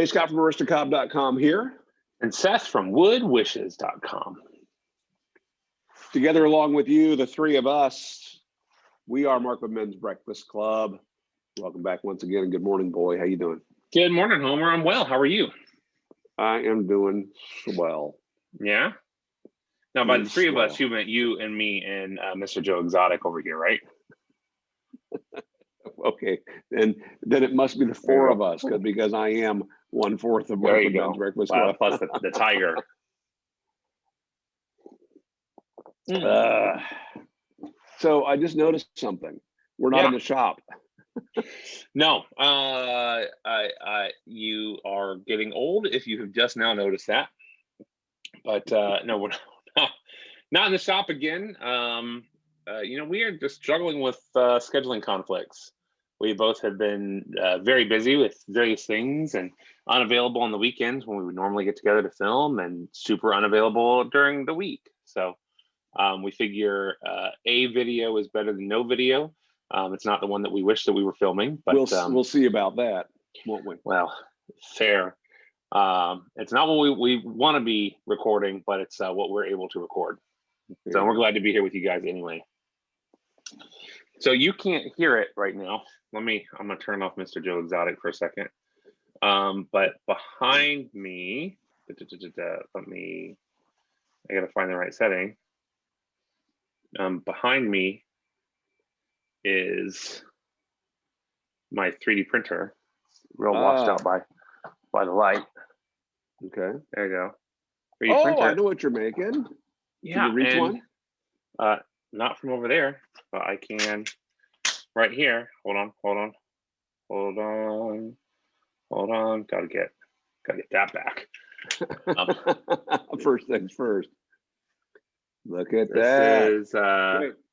Hey, Scott from aristocob.com here. And Seth from woodwishes.com. Together along with you, the three of us, we are Markwood Men's Breakfast Club. Welcome back once again. Good morning, boy. How you doing? Good morning, Homer. I'm well. How are you? I am doing swell. Yeah? Now, by the three of us, you meant you and me and Mr. Joe Exotic over here, right? Okay, and then it must be the four of us because I am 1/4 of Markwood Men's Breakfast Club. Plus the tiger. So I just noticed something. We're not in the shop. No, you are getting old if you have just now noticed that. But no, we're not in the shop again. We are just struggling with scheduling conflicts. We both have been very busy with various things and unavailable on the weekends when we would normally get together to film, and super unavailable during the week. So we figure a video is better than no video. It's not the one that we wish that we were filming, but we'll see about that, won't we? Well, fair. It's not what we want to be recording, but it's what we're able to record. So we're glad to be here with you guys anyway. So you can't hear it right now. I'm gonna turn off Mr. Joe Exotic for a second. But behind me, I gotta find the right setting. Behind me is my 3D printer, real washed out by the light. Okay, there you go. 3D printer. I know what you're making. Yeah, can you reach one? Not from over there, but I can right here. Hold on. Gotta get that back. First things first. Look at that. Is,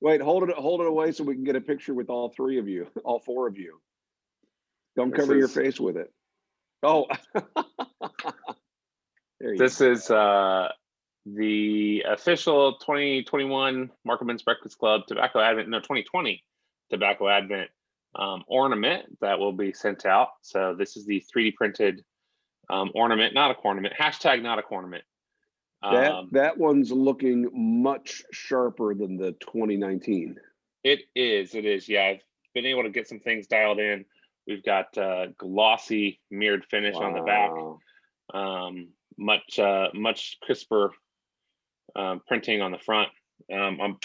wait, hold it away so we can get a picture with all three of you, all four of you. Don't cover your face with it. Oh, this is the official 2021 Markwood Men's Breakfast Club Tobacco Advent, 2020 Tobacco Advent ornament that will be sent out. So this is the 3D printed ornament, not a cornament, hashtag not a cornament. That one's looking much sharper than the 2019. It is. Yeah, I've been able to get some things dialed in. We've got glossy mirrored finish on the back. Much crisper printing on the front. I'm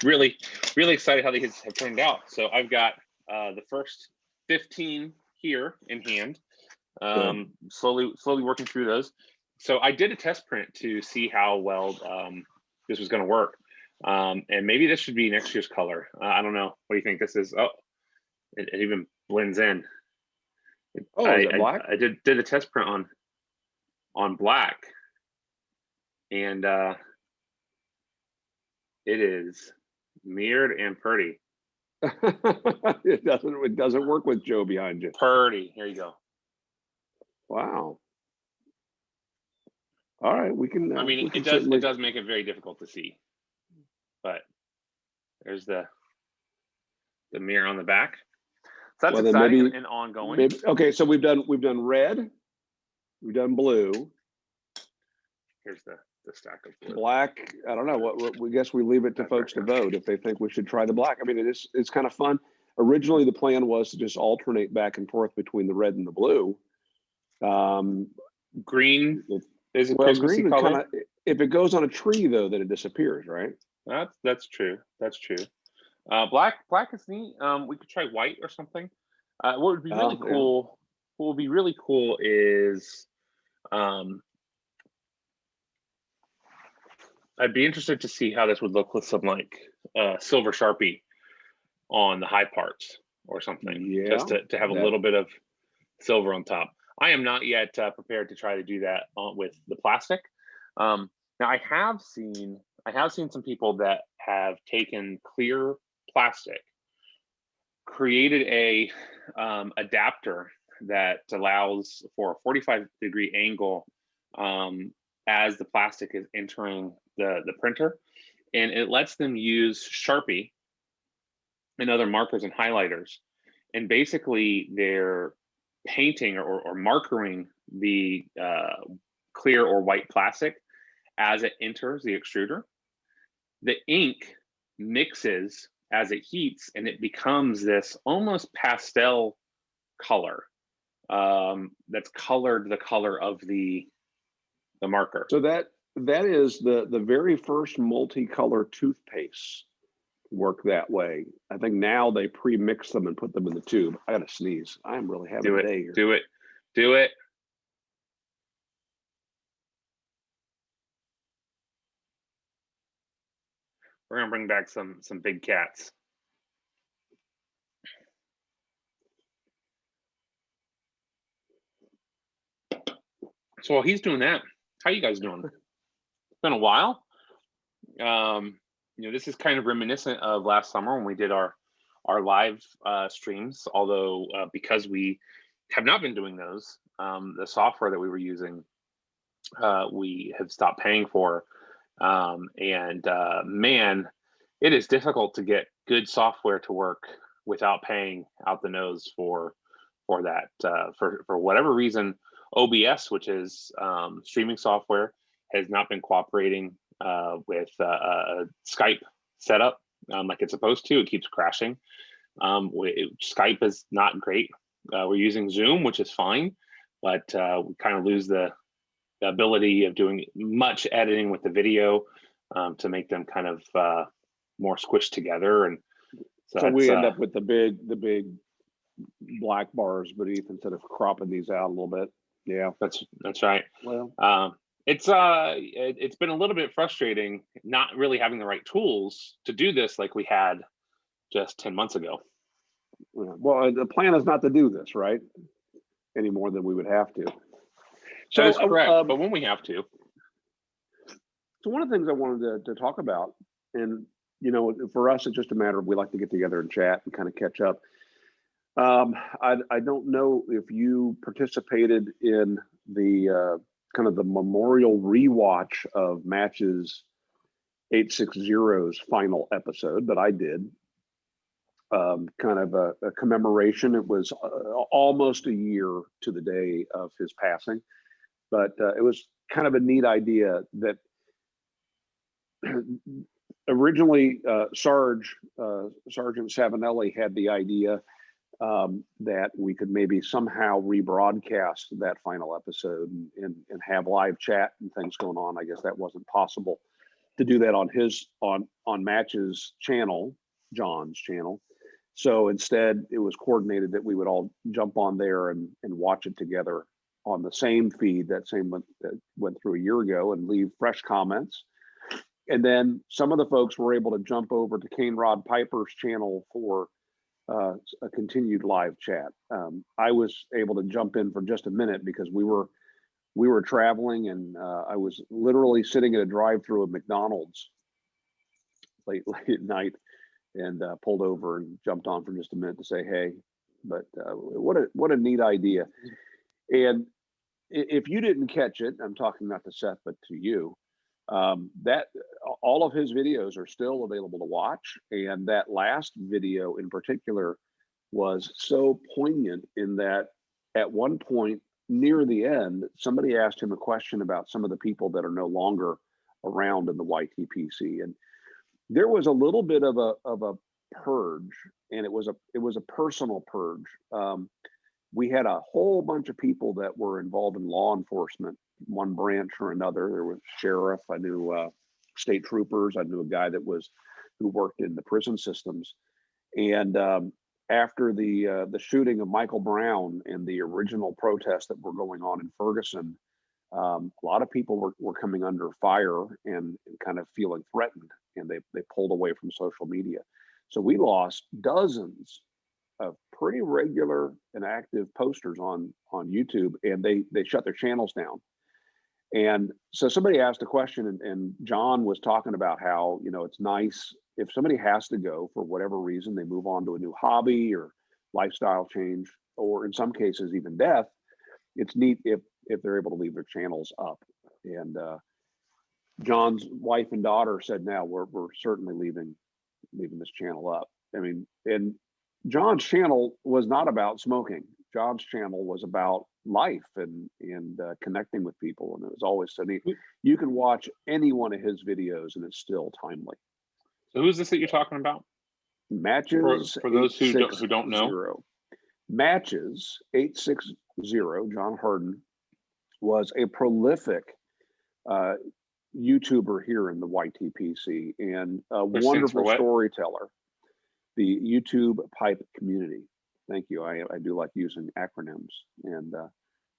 really excited how these have turned out. So I've got the first 15 here in hand. Slowly working through those. So I did a test print to see how well this was going to work, and maybe this should be next year's color. I don't know. What do you think? This is it even blends in. Is it black? I did a test print on black, and it is mirrored and pretty. It doesn't work with Joe behind you. Pretty. Here you go. Wow. All right, we can. I mean, it does make it very difficult to see, but there's the mirror on the back. So that's exciting and ongoing. Okay, so we've done red, we've done blue. Here's the stack of blue. Black. I don't know what we guess we leave it to folks to vote if they think we should try the black. I mean, it's kind of fun. Originally, the plan was to just alternate back and forth between the red and the blue. Green. Is it green color? If it goes on a tree, though, then it disappears, right? That's true. Black is neat. We could try white or something. What would be really cool? What would be really cool is, I'd be interested to see how this would look with some like silver Sharpie on the high parts or something. Yeah, just to have a little bit of silver on top. I am not yet prepared to try to do that with the plastic. Now I have seen some people that have taken clear plastic, created a adapter that allows for a 45-degree angle as the plastic is entering the printer, and it lets them use Sharpie and other markers and highlighters, and basically they're painting or markering the clear or white plastic as it enters the extruder. The ink mixes as it heats, and it becomes this almost pastel color that's colored the color of the marker. So that is the very first multicolor toothpaste work that way. I think now they pre-mix them and put them in the tube. I gotta sneeze. I'm really having a day here. Do it. Do it. We're gonna bring back some big cats. So while he's doing that, how you guys doing? It's been a while. This is kind of reminiscent of last summer when we did our live streams, although because we have not been doing those, the software that we were using, we have stopped paying for. Man, it is difficult to get good software to work without paying out the nose for that. For whatever reason, OBS, which is streaming software, has not been cooperating with Skype setup like it's supposed to. It keeps crashing. Skype is not great. We're using Zoom, which is fine, but we kind of lose the ability of doing much editing with the video to make them kind of more squished together. And so we end up with the big black bars beneath instead of cropping these out a little bit. Yeah, that's right. Well, it's been a little bit frustrating not really having the right tools to do this like we had just 10 months ago. Well, the plan is not to do this, right? Any more than we would have to. So that's correct, but when we have to. So one of the things I wanted to talk about, and for us, it's just a matter of we like to get together and chat and kind of catch up. I don't know if you participated in the kind of the memorial rewatch of Matches 860's final episode, but I did. Kind of a commemoration. It was almost a year to the day of his passing, but it was kind of a neat idea that originally Sergeant Savinelli had the idea that we could maybe somehow rebroadcast that final episode and have live chat and things going on. I guess that wasn't possible to do that on Matches channel, John's channel. So instead, it was coordinated that we would all jump on there and watch it together on the same feed, that went through a year ago, and leave fresh comments. And then some of the folks were able to jump over to Kane Rod Piper's channel for a continued live chat. I was able to jump in for just a minute because we were traveling, and I was literally sitting at a drive-through at McDonald's late at night, and pulled over and jumped on for just a minute to say hey. But what a neat idea. And if you didn't catch it, I'm talking not to Seth but to you, that all of his videos are still available to watch, and that last video in particular was so poignant in that at one point near the end, somebody asked him a question about some of the people that are no longer around in the YTPC, and there was a little bit of a purge, and it was a personal purge. We had a whole bunch of people that were involved in law enforcement, one branch or another. There was sheriff, I knew state troopers, I knew a guy who worked in the prison systems. And after the shooting of Michael Brown and the original protests that were going on in Ferguson, a lot of people were coming under fire and kind of feeling threatened, and they pulled away from social media. So we lost dozens of pretty regular and active posters on YouTube, and they shut their channels down. And so somebody asked a question, and John was talking about how, it's nice if somebody has to go for whatever reason, they move on to a new hobby or lifestyle change, or in some cases even death. It's neat if they're able to leave their channels up. And John's wife and daughter said, now we're certainly leaving this channel up. I mean, and John's channel was not about smoking. John's channel was about life and connecting with people. And it was always so neat. You can watch any one of his videos and it's still timely. So who's this that you're talking about? Matches for those who don't know. Matches 860, John Harden, was a prolific YouTuber here in the YTPC and a wonderful storyteller. The YouTube pipe community. Thank you. I do like using acronyms. And so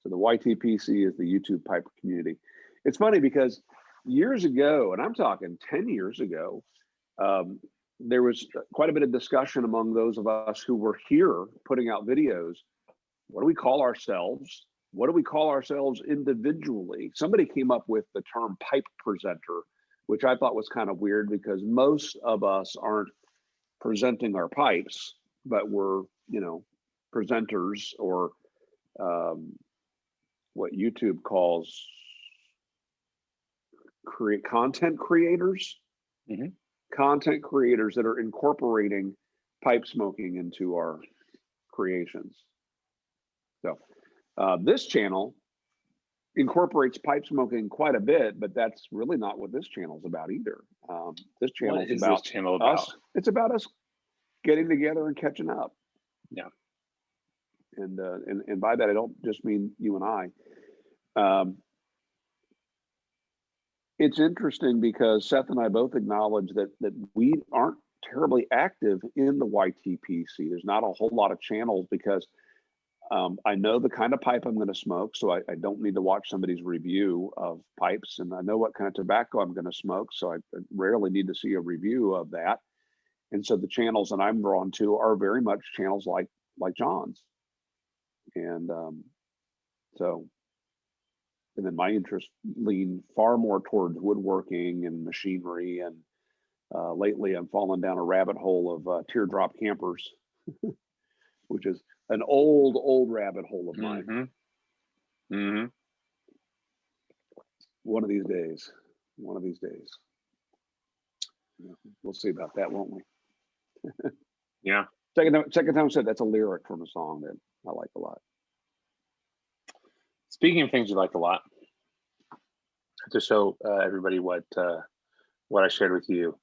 the YTPC is the YouTube pipe community. It's funny because years ago, and I'm talking 10 years ago, there was quite a bit of discussion among those of us who were here putting out videos. What do we call ourselves? What do we call ourselves individually? Somebody came up with the term pipe presenter, which I thought was kind of weird because most of us aren't presenting our pipes, but we're, presenters or what YouTube calls content creators. Mm-hmm. Content creators that are incorporating pipe smoking into our creations. So this channel incorporates pipe smoking quite a bit, but that's really not what this channel is about either. This channel is about us. It's about us getting together and catching up. Yeah. And by that, I don't just mean you and I. It's interesting because Seth and I both acknowledge that we aren't terribly active in the YTPC. There's not a whole lot of channels because I know the kind of pipe I'm going to smoke, so I don't need to watch somebody's review of pipes, and I know what kind of tobacco I'm going to smoke, so I rarely need to see a review of that. And so the channels that I'm drawn to are very much channels like John's, and and then my interests lean far more towards woodworking and machinery. And lately I'm falling down a rabbit hole of teardrop campers, which is an old rabbit hole of mine. Mm-hmm. Mm-hmm. One of these days. We'll see about that, won't we? Yeah. Second time I said that's a lyric from a song that I like a lot. Speaking of things you like a lot, to show everybody what I shared with you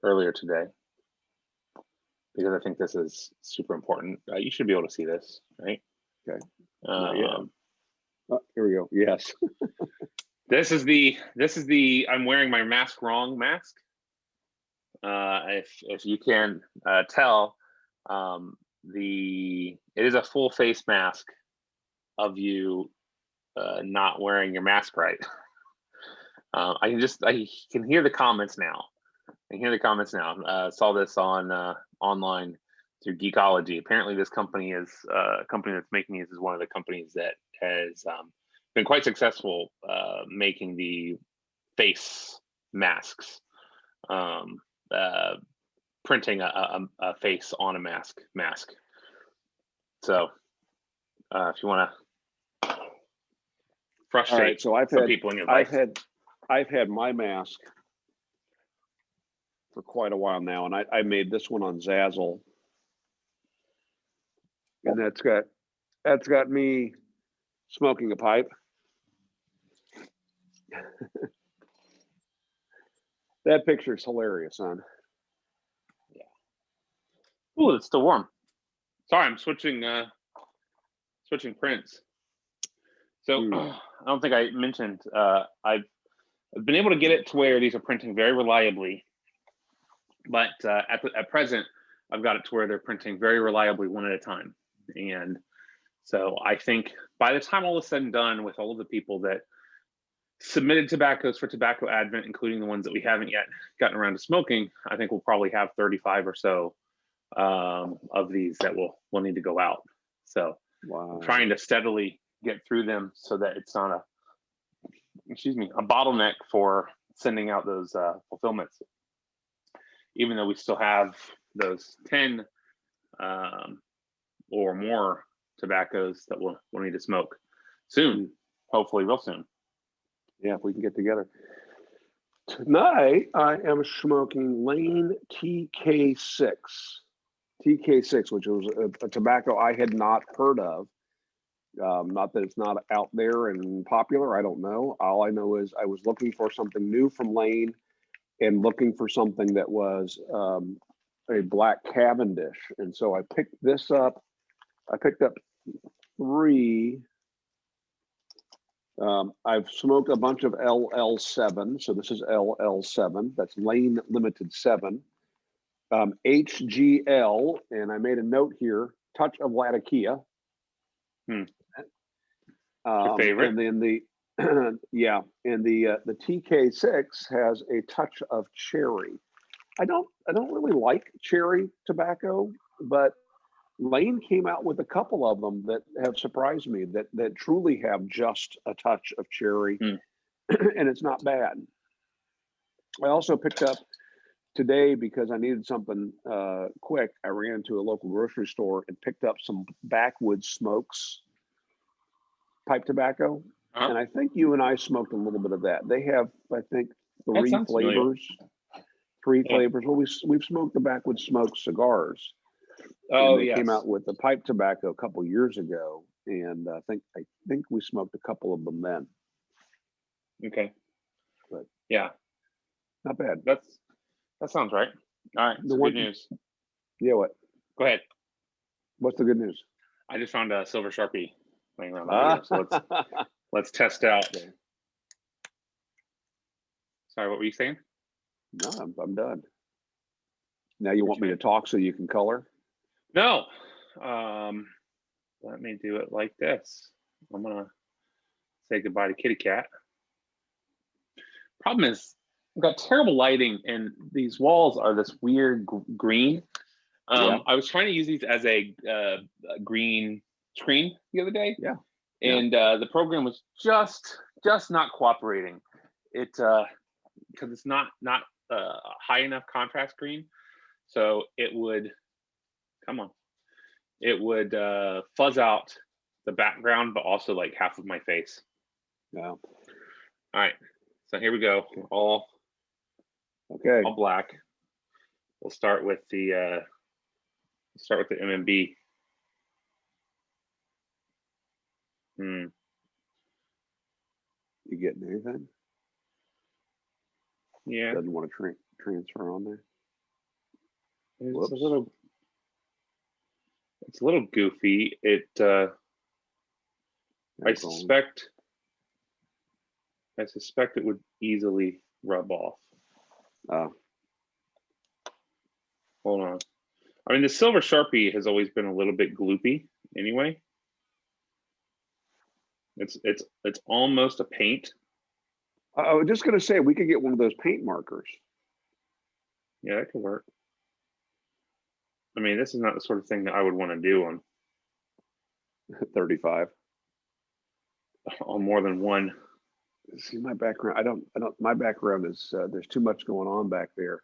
earlier today, because I think this is super important. You should be able to see this, right? Okay. Yeah. Oh, here we go. Yes. This is the I'm wearing my mask wrong mask. If you can tell, it is a full face mask of you not wearing your mask right. I can hear the comments now. Saw this on online through Geekology. Apparently this company is a company that's making these is one of the companies that has been quite successful making the face masks, printing a face on a mask. So if you want to frustrate some people in your life. I've had my mask for quite a while now, and I made this one on Zazzle, and that's got me smoking a pipe. That picture's hilarious, son. Yeah. Ooh, it's still warm. Sorry, I'm switching prints. So I don't think I mentioned I've been able to get it to where these are printing very reliably, but at present I've got it to where they're printing very reliably one at a time. And so I think by the time all is said and done with all of the people that submitted tobaccos for Tobacco Advent, including the ones that we haven't yet gotten around to smoking, I think we'll probably have 35 or so of these that will need to go out. So I'm trying to steadily get through them so that it's not a bottleneck for sending out those fulfillments, even though we still have those 10 or more tobaccos that we'll need to smoke soon, hopefully real soon. Yeah, if we can get together. Tonight I am smoking Lane TK6, which was a tobacco I had not heard of. Not that it's not out there and popular. I don't know. All I know is I was looking for something new from Lane and looking for something that was a black Cavendish. And so I picked this up. I picked up 3. I've smoked a bunch of LL7. So this is LL7. That's Lane Limited 7. HGL, and I made a note here, touch of Latakia. Your favorite. And then the yeah, and the TK6 has a touch of cherry. I don't really like cherry tobacco, but Lane came out with a couple of them that have surprised me that truly have just a touch of cherry, and it's not bad. I also picked up today, because I needed something quick, I ran to a local grocery store and picked up some Backwoods Smokes pipe tobacco. And I think you and I smoked a little bit of that. They have, I think, 3 flavors. Flavors. Well, we've smoked the Backwoods Smokes cigars. Oh, they came out with the pipe tobacco a couple years ago, and I think we smoked a couple of them then. Okay. But yeah, not bad. That sounds right. All right. Good news. Yeah. What? Go ahead. What's the good news? I just found a silver Sharpie laying around here, so let's test out. Sorry, what were you saying? No, I'm done. Now you want me to talk so you can color? No. Let me do it like this. I'm gonna say goodbye to Kitty Cat. Problem is, I've got terrible lighting, and these walls are this weird green. I was trying to use these as a green screen the other day. Yeah. And the program was just not cooperating. It because it's not high enough contrast green, so it would fuzz out the background, but also like half of my face. Yeah. All right, so here we go. All black. We'll start with the MMB. You getting anything? Yeah. Doesn't want to transfer on there. It's a little goofy. I suspect it would easily rub off. Hold on. I mean, the silver Sharpie has always been a little bit gloopy anyway. It's almost a paint. I was just going to say, we could get one of those paint markers. Yeah, that could work. I mean, this is not the sort of thing that I would want to do on 35. On more than one. See, my background, I don't, my background is, there's too much going on back there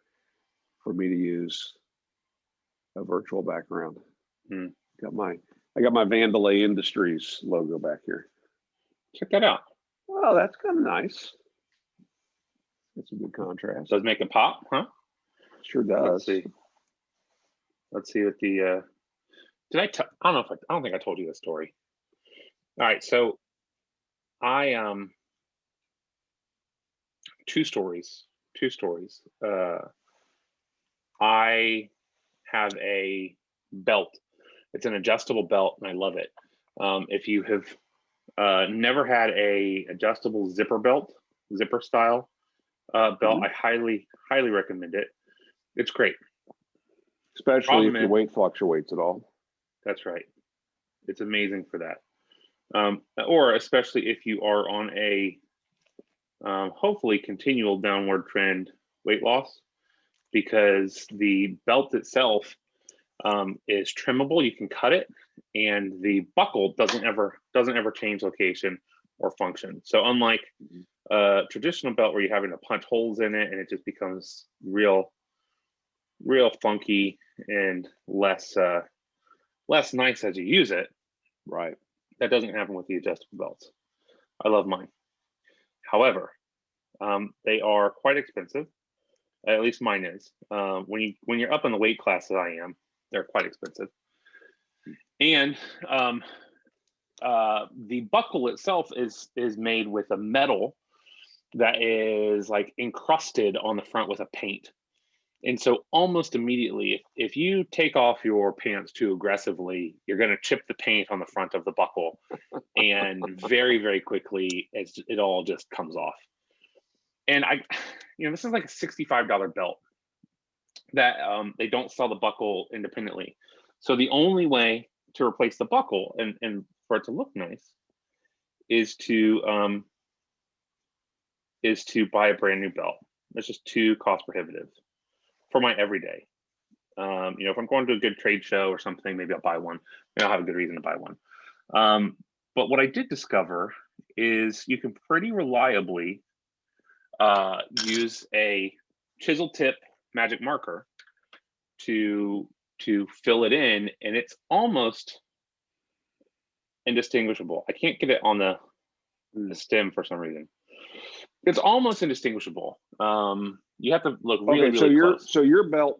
for me to use a virtual background. I got my Vandalay Industries logo back here. Check that out. Oh, that's kind of nice. It's a good contrast. Does make it pop, huh? Sure does. Let's see what the I don't think I told you this story. All right, so I two stories. I have a belt. It's an adjustable belt, and I love it. If you have never had a adjustable zipper style belt, I highly recommend it. It's great, especially if your weight fluctuates at all. That's right. It's amazing for that. Or especially if you are on a hopefully continual downward trend weight loss, because the belt itself is trimmable. You can cut it, and the buckle doesn't ever change location or function. So unlike a traditional belt where you're having to punch holes in it and it just becomes real funky and less nice as you use it. Right. That doesn't happen with the adjustable belts. I love mine. However, they are quite expensive. At least mine is. When you're up in the weight class that I am, they're quite expensive. And the buckle itself is made with a metal that is like encrusted on the front with a paint. And so almost immediately, if you take off your pants too aggressively, you're going to chip the paint on the front of the buckle. And very, very quickly, it all just comes off. And this is like a $65 belt that they don't sell the buckle independently. So the only way to replace the buckle and for it to look nice is to buy a brand new belt. It's just too cost prohibitive for my everyday. If I'm going to a good trade show or something, maybe I'll buy one. Maybe I'll have a good reason to buy one. But what I did discover is you can pretty reliably use a chisel tip magic marker to fill it in, and it's almost indistinguishable. I can't get it on the stem for some reason. It's almost indistinguishable. You have to look really, really close. So your belt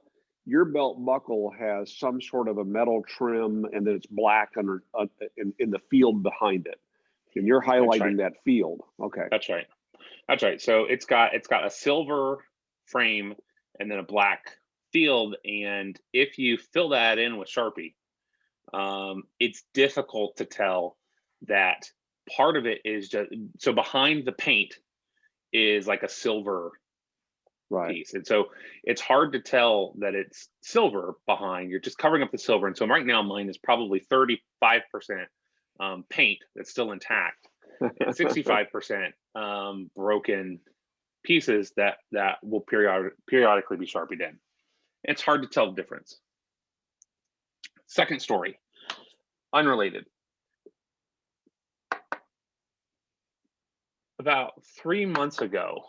buckle has some sort of a metal trim, and then it's black under in the field behind it, and you're highlighting that field. Okay, that's right. That's right. So it's got a silver frame and then a black field, and if you fill that in with Sharpie, it's difficult to tell that part of it is just so behind the paint is like a silver piece, and so it's hard to tell that it's silver behind. You're just covering up the silver, and so right now mine is probably 35% paint that's still intact, and 65% broken pieces that will periodically be Sharpied in. It's hard to tell the difference. Second story, unrelated. About 3 months ago,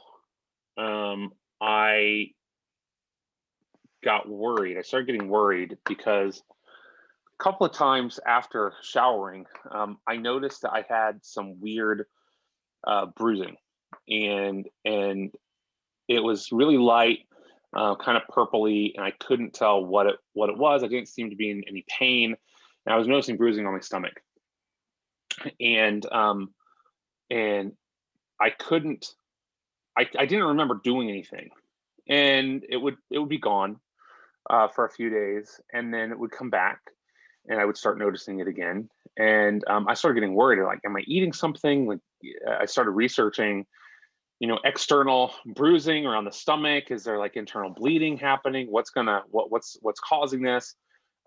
I got worried. I started getting worried because a couple of times after showering, I noticed that I had some weird bruising, and it was really light, kind of purpley, and I couldn't tell what it was. I didn't seem to be in any pain, and I was noticing bruising on my stomach, and I didn't remember doing anything, and it would be gone for a few days, and then it would come back, and I would start noticing it again, and I started getting worried. Like, am I eating something? Like, I started researching, external bruising around the stomach. Is there like internal bleeding happening? What's causing this?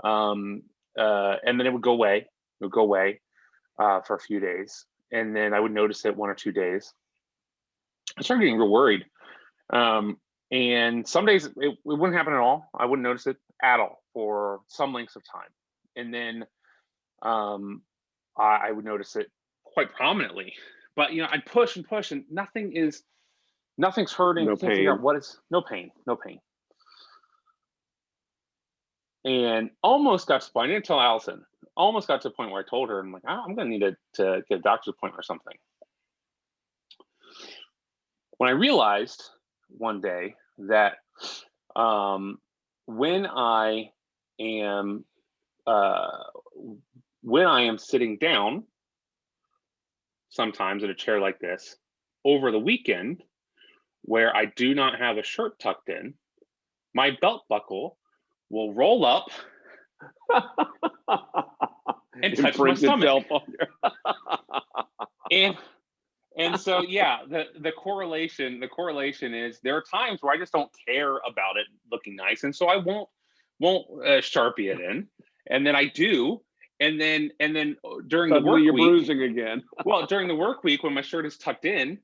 And then it would go away. It would go away for a few days, and then I would notice it 1 or 2 days. I started getting real worried. And some days it wouldn't happen at all. I wouldn't notice it at all for some lengths of time. And then I would notice it quite prominently. But I'd push and push, and nothing's hurting. No pain. Figure out what is no pain. And almost got to the point. I didn't tell Allison. Almost got to the point where I told her, I'm like, I'm going to need to get a doctor's appointment or something. When I realized one day that when I am sitting down, sometimes in a chair like this, over the weekend, where I do not have a shirt tucked in, my belt buckle will roll up and touch my stomach. And so, yeah, the correlation is there are times where I just don't care about it looking nice, and so I won't Sharpie it in, and then I do, and then during the work week, you're bruising again. Well, during the work week when my shirt is tucked in,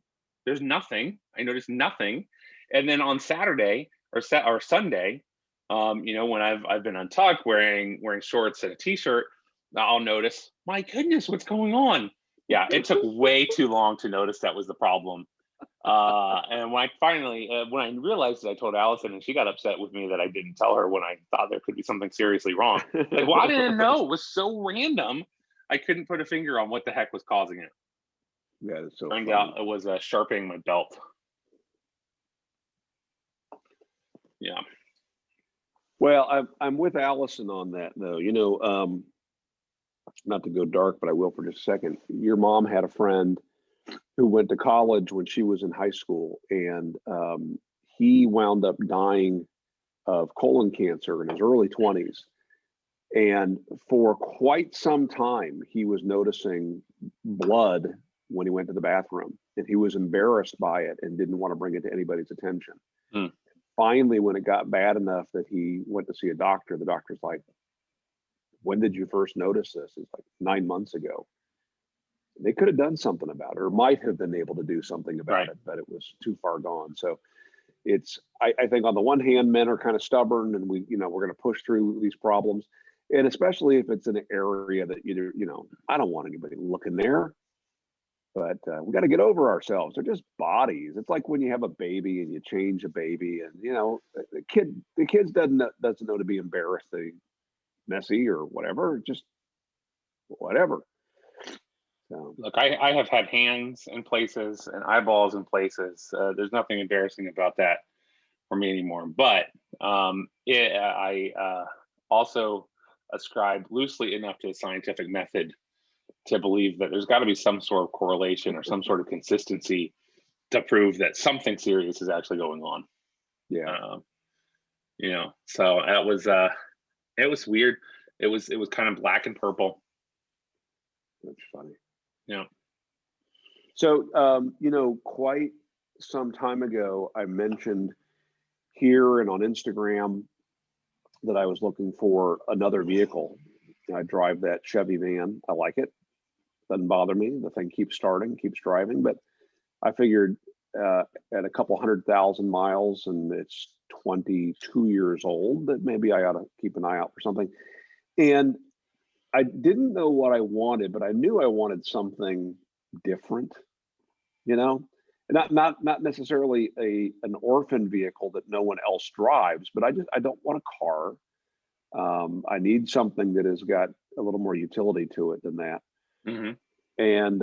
there's nothing. I notice nothing, and then on Saturday or Sunday, when I've been untucked, wearing shorts and a t-shirt, I'll notice, my goodness, what's going on? Yeah, it took way too long to notice that was the problem. And when I realized it, I told Allison, and she got upset with me that I didn't tell her when I thought there could be something seriously wrong. Like, well, I didn't know. It was so random. I couldn't put a finger on what the heck was causing it. Yeah, it's so Turned funny. out it was sharpening my belt. Yeah. Well, I'm with Allison on that, though. not to go dark, but I will for just a second. Your mom had a friend who went to college when she was in high school, and he wound up dying of colon cancer in his early 20s. And for quite some time, he was noticing blood when he went to the bathroom, and he was embarrassed by it and didn't want to bring it to anybody's attention. Finally, when it got bad enough that he went to see a doctor, the doctor's like, when did you first notice this? It's like 9 months ago. They could have done something about it, or might have been able to do something about it, but it was too far gone. So it's, I think on the one hand, men are kind of stubborn, and we're going to push through these problems. And especially if it's in an area that I don't want anybody looking there, but we got to get over ourselves. They're just bodies. It's like when you have a baby and you change a baby, and the kids doesn't know to be embarrassing, messy, or whatever. Just whatever. So. Look, I have had hands in places and eyeballs in places. There's nothing embarrassing about that for me anymore. But I also ascribe loosely enough to the scientific method to believe that there's got to be some sort of correlation or some sort of consistency to prove that something serious is actually going on. Yeah. So that was it was weird. It was kind of black and purple. That's funny. Yeah. So quite some time ago, I mentioned here and on Instagram that I was looking for another vehicle. I drive that Chevy van. I like it. Doesn't bother me. The thing keeps starting, keeps driving. But I figured at a couple 100,000 miles, and it's 22 years old, that maybe I ought to keep an eye out for something. And I didn't know what I wanted, but I knew I wanted something different, not necessarily an orphan vehicle that no one else drives, but I don't want a car. I need something that has got a little more utility to it than that. Mm-hmm. And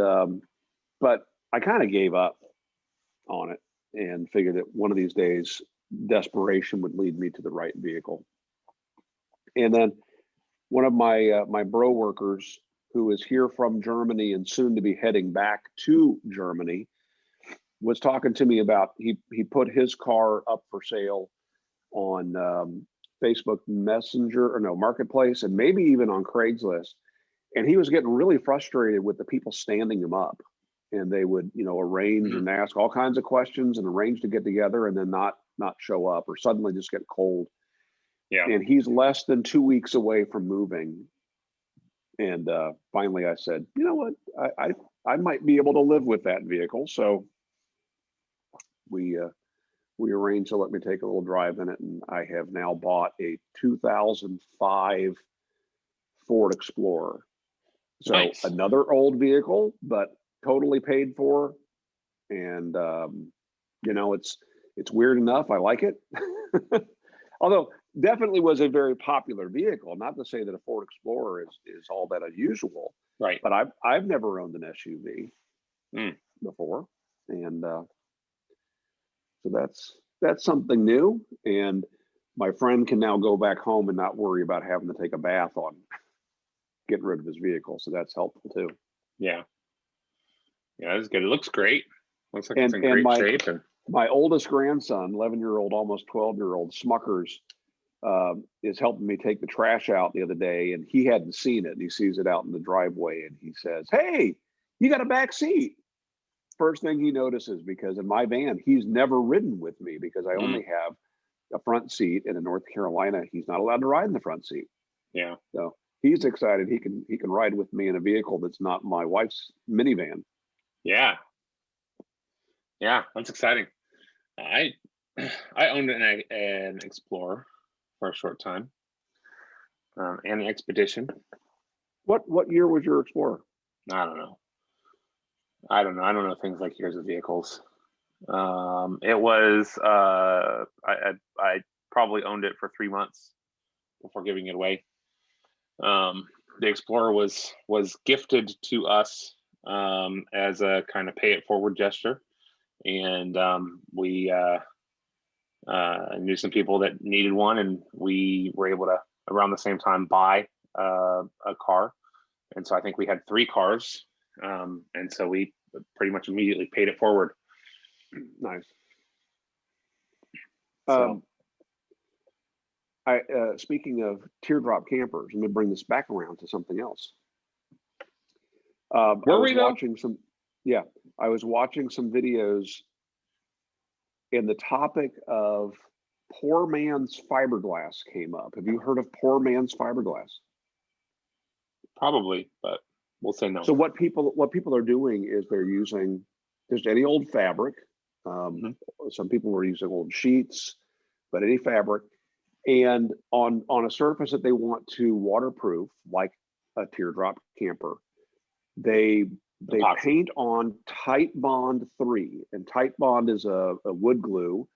but I kind of gave up on it and figured that one of these days desperation would lead me to the right vehicle. And then one of my bro workers, who is here from Germany and soon to be heading back to Germany, was talking to me about he put his car up for sale on Facebook Messenger, or no, Marketplace, and maybe even on Craigslist. And he was getting really frustrated with the people standing him up, and they would arrange and ask all kinds of questions and arrange to get together, and then not show up, or suddenly just get cold. Yeah. And he's less than 2 weeks away from moving. And finally I said, you know what, I might be able to live with that vehicle. So we arranged to let me take a little drive in it, and I have now bought a 2005 Ford Explorer. So nice. Another old vehicle, but totally paid for. And it's weird enough. I like it. Although definitely was a very popular vehicle. Not to say that a Ford Explorer is all that unusual. Right. But I've never owned an SUV before. And so that's something new. And my friend can now go back home and not worry about having to take a bath on getting rid of his vehicle. So that's helpful too. Yeah. Yeah, that's good. It looks great. Looks like it's in great shape. And my oldest grandson, 11-year-old, almost 12-year-old, Smuckers, is helping me take the trash out the other day, and he hadn't seen it. And he sees it out in the driveway, and he says, "Hey, you got a back seat." First thing he notices, because in my van, he's never ridden with me because I only have a front seat, and in North Carolina, he's not allowed to ride in the front seat. Yeah. So he's excited he can ride with me in a vehicle that's not my wife's minivan. Yeah. Yeah, that's exciting. I owned an Explorer for a short time, and an Expedition. What year was your Explorer? I don't know. I don't know things like years of vehicles. It was I probably owned it for 3 months before giving it away. The Explorer was gifted to us as a kind of pay it forward gesture, and we knew some people that needed one, and we were able to around the same time buy a car And so I think we had 3 cars. And so we pretty much immediately paid it forward. Nice. So, Speaking of teardrop campers, let me bring this back around to something else. I was watching some videos, and the topic of poor man's fiberglass came up. Have you heard of poor man's fiberglass? probably, but we'll say no. So what people are doing is they're using just any old fabric. Some people were using old sheets, but any fabric, and on a surface that they want to waterproof, like a teardrop camper, they paint on Titebond 3, and Titebond is a wood glue,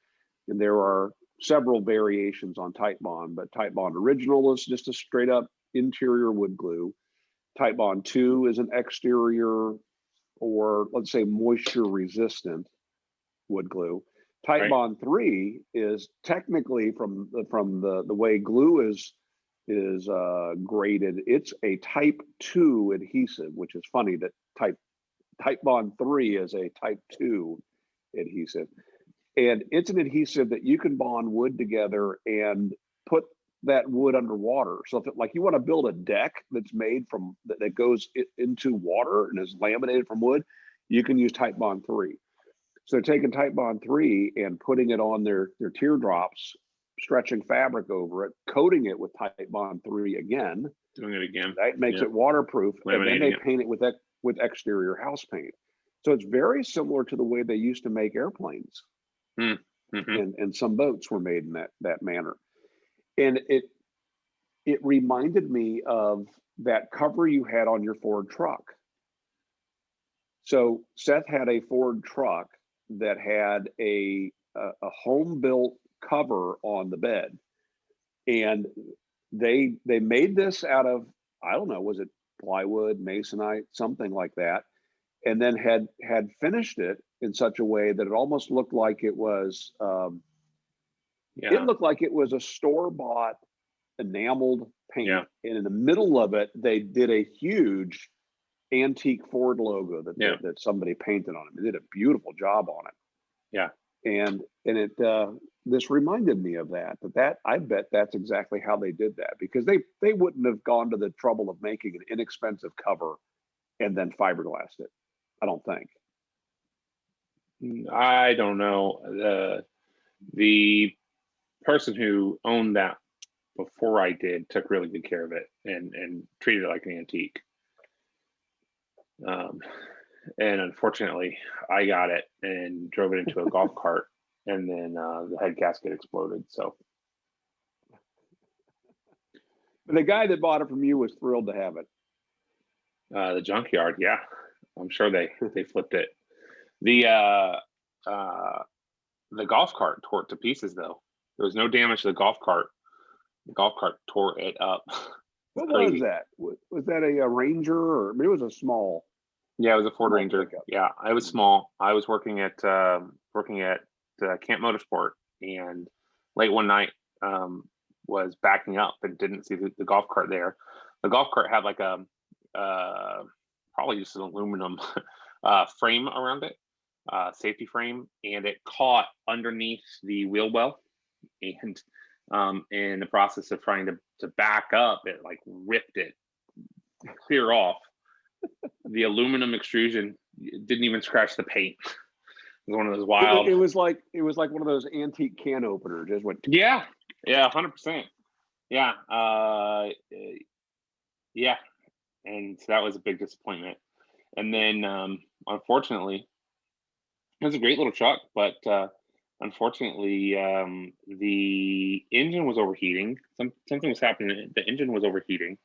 and there are several variations on Titebond, but Titebond original is just a straight up interior wood glue. Titebond 2 is an exterior, or let's say moisture resistant wood glue. Titebond 3 is technically, from the way glue is graded, it's a type 2 adhesive, which is funny that Titebond 3 is a type 2 adhesive. And it's an adhesive that you can bond wood together and put that wood underwater. So if like you want to build a deck that's made from that goes into water and is laminated from wood, you can use Titebond 3. So they're taking Titebond 3 and putting it on their teardrops, stretching fabric over it, coating it with Titebond 3 again. Doing it again. That makes it waterproof, and then they paint it with exterior house paint. So it's very similar to the way they used to make airplanes. And some boats were made in that manner. And it reminded me of that cover you had on your Ford truck. So Seth had a Ford truck that had a home built cover on the bed, and they made this out of, I don't know, was it plywood, masonite, something like that, and then had finished it in such a way that it almost looked like it was it looked like it was a store-bought enameled paint. And in the middle of it, they did a huge antique Ford logo that somebody painted on it. They did a beautiful job on it. And it this reminded me of that I bet that's exactly how they did that, because they wouldn't have gone to the trouble of making an inexpensive cover and then fiberglassed it. I don't think. I don't know. The person who owned that before I did took really good care of it and treated it like an antique. And unfortunately, I got it and drove it into a golf cart, and then the head gasket exploded. So the guy that bought it from you was thrilled to have it. The junkyard, yeah, I'm sure they flipped it. The golf cart tore it to pieces, though. There was no damage to the golf cart. The golf cart tore it up. What was that? Was that a Ranger, or it was a small? Yeah, it was a Ford Ranger. Pickup. Yeah, it was small. I was working at Camp Motorsport, and late one night was backing up and didn't see the golf cart there. The golf cart had like a probably just an aluminum frame around it, safety frame, and it caught underneath the wheel well, and in the process of trying to back up, it like ripped it clear off. The aluminum extrusion didn't even scratch the paint. It was one of those wild. It was like one of those antique can openers. Just went. Yeah, 100%. Yeah, yeah, and so that was a big disappointment. And then, unfortunately, it was a great little truck, but unfortunately, the engine was overheating. Something was happening. The engine was overheating,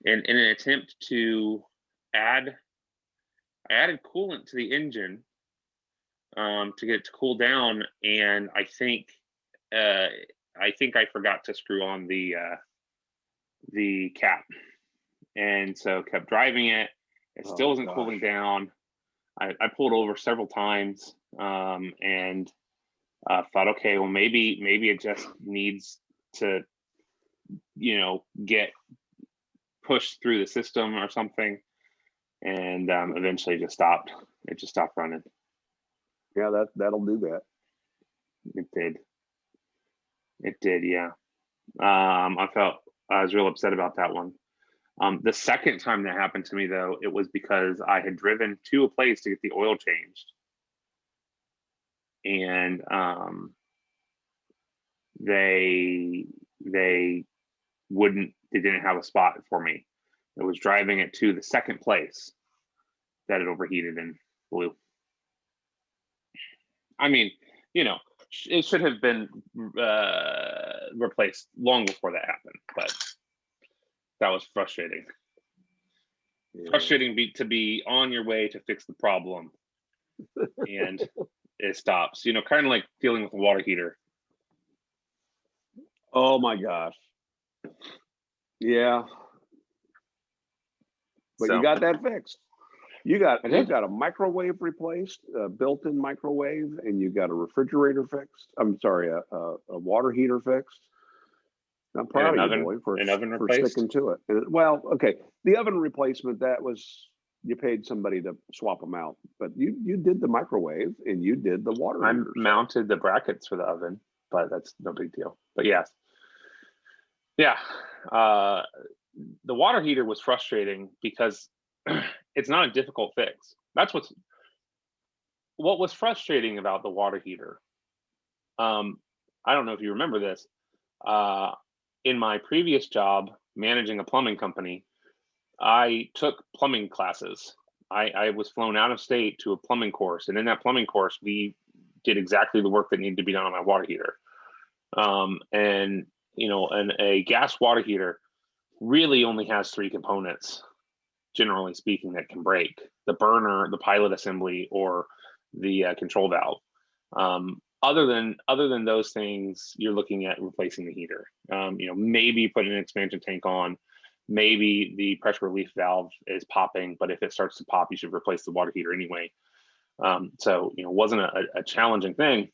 and in an attempt to I added coolant to the engine to get it to cool down, and I think I forgot to screw on the cap, and so kept driving it. It still wasn't cooling down. I pulled over several times and thought, okay, well maybe it just needs to, get pushed through the system or something, and eventually just stopped. It just stopped running. Yeah, that'll do that. It did. It did, yeah. I was real upset about that one. The second time that happened to me, though, it was because I had driven to a place to get the oil changed, and they didn't have a spot for me. I was driving it to the second place that it overheated and blew. I mean, it should have been replaced long before that happened, but that was frustrating. Yeah. Frustrating to be on your way to fix the problem and it stops. Kind of like dealing with a water heater. Oh my gosh. Yeah. But you got that fixed. You got a microwave replaced, a built-in microwave, and you got a refrigerator fixed. I'm sorry, a water heater fixed. I'm proud of you, boy, for sticking to it. Well, okay, the oven replacement, that was, you paid somebody to swap them out, but you did the microwave and you did the water heater. I mounted the brackets for the oven, but that's no big deal. But yes, yeah, the water heater was frustrating because it's not a difficult fix. That's what was frustrating about the water heater. I don't know if you remember this. In my previous job, managing a plumbing company, I took plumbing classes. I was flown out of state to a plumbing course, and in that plumbing course, we did exactly the work that needed to be done on my water heater. And a gas water heater really only has 3 components, generally speaking, that can break: the burner, the pilot assembly, or the control valve. Other than those things, you're looking at replacing the heater. Maybe putting an expansion tank on, maybe the pressure relief valve is popping, but if it starts to pop, you should replace the water heater anyway. So it wasn't a challenging thing.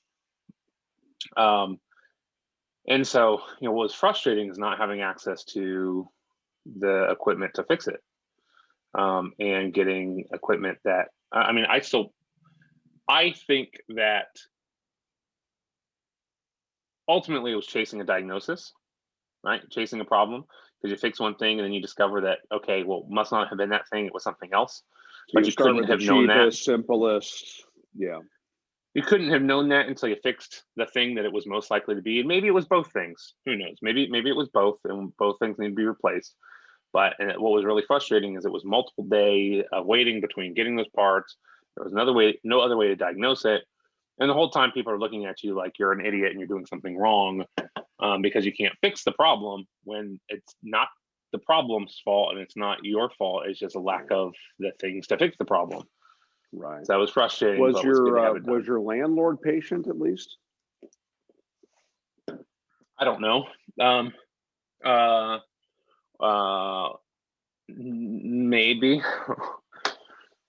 And so what was frustrating is not having access to the equipment to fix it, and getting equipment that, I think that ultimately it was chasing a diagnosis, right? Chasing a problem, because you fix one thing and then you discover that, okay, well, must not have been that thing, it was something else. So but you couldn't have known that. Simplest, yeah. You couldn't have known that until you fixed the thing that it was most likely to be. And maybe it was both things. Who knows? Maybe it was both, and both things need to be replaced. But what was really frustrating is it was multiple day waiting between getting those parts. There was no other way to diagnose it. And the whole time people are looking at you like you're an idiot and you're doing something wrong, because you can't fix the problem, when it's not the problem's fault and it's not your fault. It's just a lack of the things to fix the problem. Right. So that was frustrating. Was your landlord patient at least? I don't know. Maybe.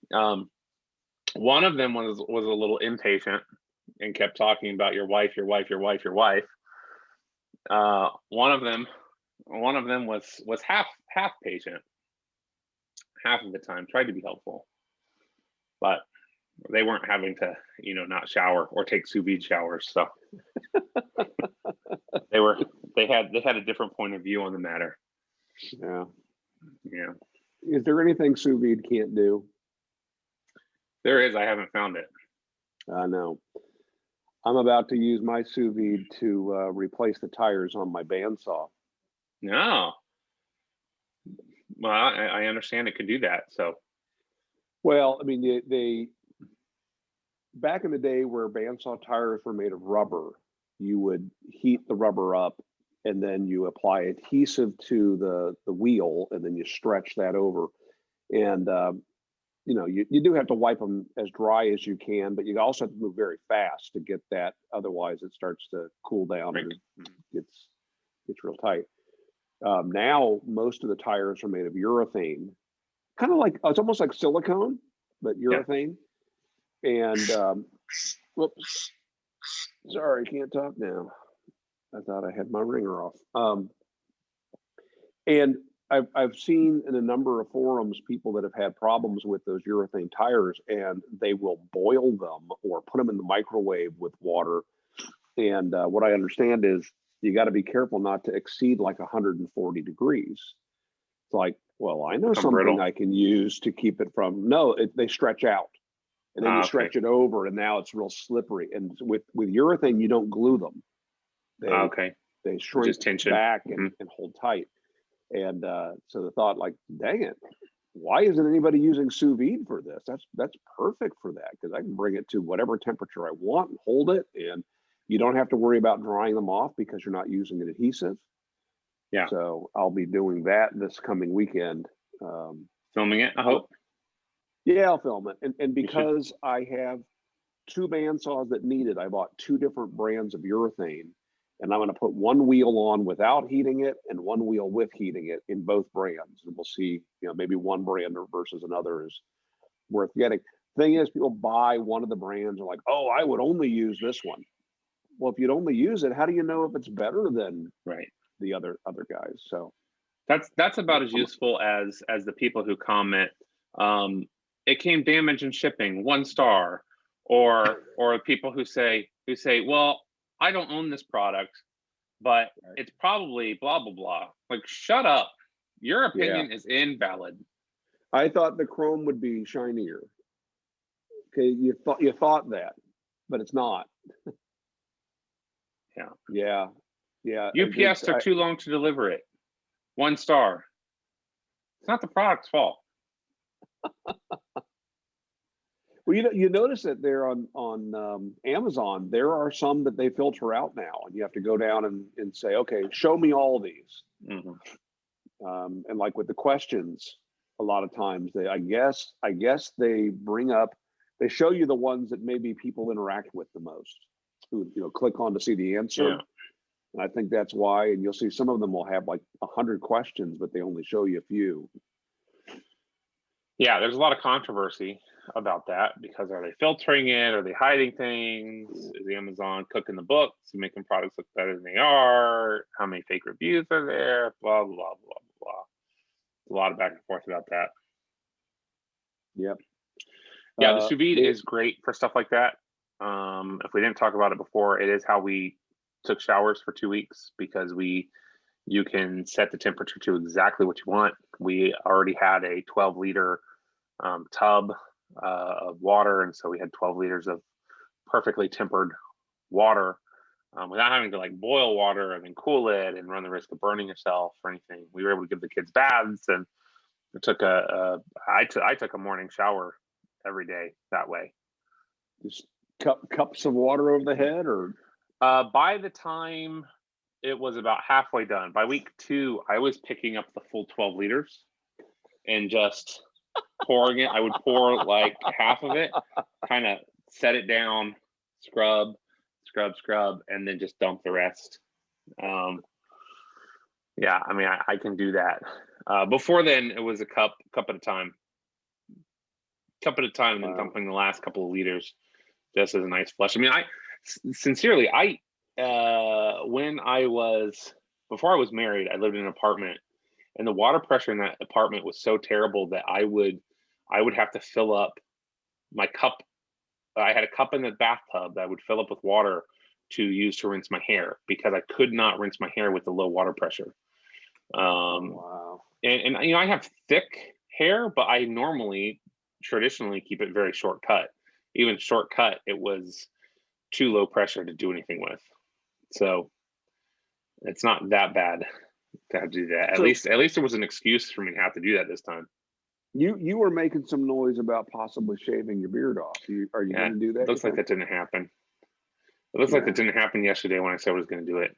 One of them was a little impatient and kept talking about your wife. One of them was half patient, half of the time, tried to be helpful, but they weren't having to not shower or take sous-vide showers, so they had a different point of view on the matter. Yeah. Is there anything sous-vide can't do? There is. I haven't found it. I know. I'm about to use my sous-vide to replace the tires on my bandsaw. No. Well, I understand it could do that. So. Well, I mean, they back in the day where bandsaw tires were made of rubber, you would heat the rubber up and then you apply adhesive to the wheel and then you stretch that over. And you do have to wipe them as dry as you can, but you also have to move very fast to get that. Otherwise, it starts to cool down and it gets real tight. Now, most of the tires are made of urethane, kind of like, it's almost like silicone, but urethane. Yeah. And whoops, sorry, can't talk now. I thought I had my ringer off. And I've seen in a number of forums people that have had problems with those urethane tires, and they will boil them or put them in the microwave with water. And what I understand is you got to be careful not to exceed like 140 degrees. It's like, well, I know something brittle. I can use to keep it from. No, they stretch out, and then you stretch it over, and now it's real slippery. And with urethane, you don't glue them. They shrink back and hold tight. And so the thought, like, dang it, why isn't anybody using sous-vide for this? That's perfect for that, because I can bring it to whatever temperature I want and hold it, and you don't have to worry about drying them off because you're not using an adhesive. Yeah. So I'll be doing that this coming weekend. Filming it, I hope. Yeah, I'll film it. And because I have 2 bandsaws that need it, I bought 2 different brands of urethane. And I'm going to put one wheel on without heating it and one wheel with heating it in both brands. And we'll see, maybe one brand versus another is worth getting. Thing is, people buy one of the brands and are like, oh, I would only use this one. Well, if you'd only use it, how do you know if it's better than the other guys? So that's about as useful as the people who comment, it came damaged in shipping, 1 star, or people who say, well, I don't own this product, but it's probably blah, blah, blah. Like, shut up. Your opinion is invalid. I thought the chrome would be shinier. Okay, you thought that, but it's not. Yeah. UPS took too long to deliver it. 1 star. It's not the product's fault. Well, you notice that there on Amazon, there are some that they filter out now, and you have to go down and say, okay, show me all of these. And like with the questions, a lot of times I guess they they show you the ones that maybe people interact with the most, who click on to see the answer. Yeah. And I think that's why, and you'll see some of them will have like 100 questions, but they only show you a few. Yeah, there's a lot of controversy about that, because are they filtering it? Are they hiding things? Is Amazon cooking the books and making products look better than they are? How many fake reviews are there? Blah, blah, blah, blah, blah. A lot of back and forth about that. Yep. Yeah, the sous-vide is great for stuff like that. If we didn't talk about it before, it is how we took showers for 2 weeks, because you can set the temperature to exactly what you want. We already had a 12-liter tub of water, and so we had 12 liters of perfectly tempered water without having to like boil water and then cool it and run the risk of burning yourself or anything. We were able to give the kids baths, and it took I took a morning shower every day that way. Just cups of water over the head, or by the time it was about halfway done, by week 2, I was picking up the full 12 liters and just pouring it. I would pour like half of it, kind of set it down, scrub, and then just dump the rest. Yeah, I mean, I can do that. Before then, it was a cup at a time, and then dumping the last couple of liters just as a nice flush. I mean, sincerely, when before I was married, I lived in an apartment, and the water pressure in that apartment was so terrible that I would have to fill up my cup. I had a cup in the bathtub that I would fill up with water to use to rinse my hair, because I could not rinse my hair with the low water pressure. Wow. And I have thick hair, but I traditionally keep it very short cut. Even short cut, it was too low pressure to do anything with. So it's not that bad to have to do that. At least there was an excuse for me to have to do that this time. You were making some noise about possibly shaving your beard off. Are you going to do that? It looks like that didn't happen. It looks like that didn't happen yesterday when I said I was going to do it.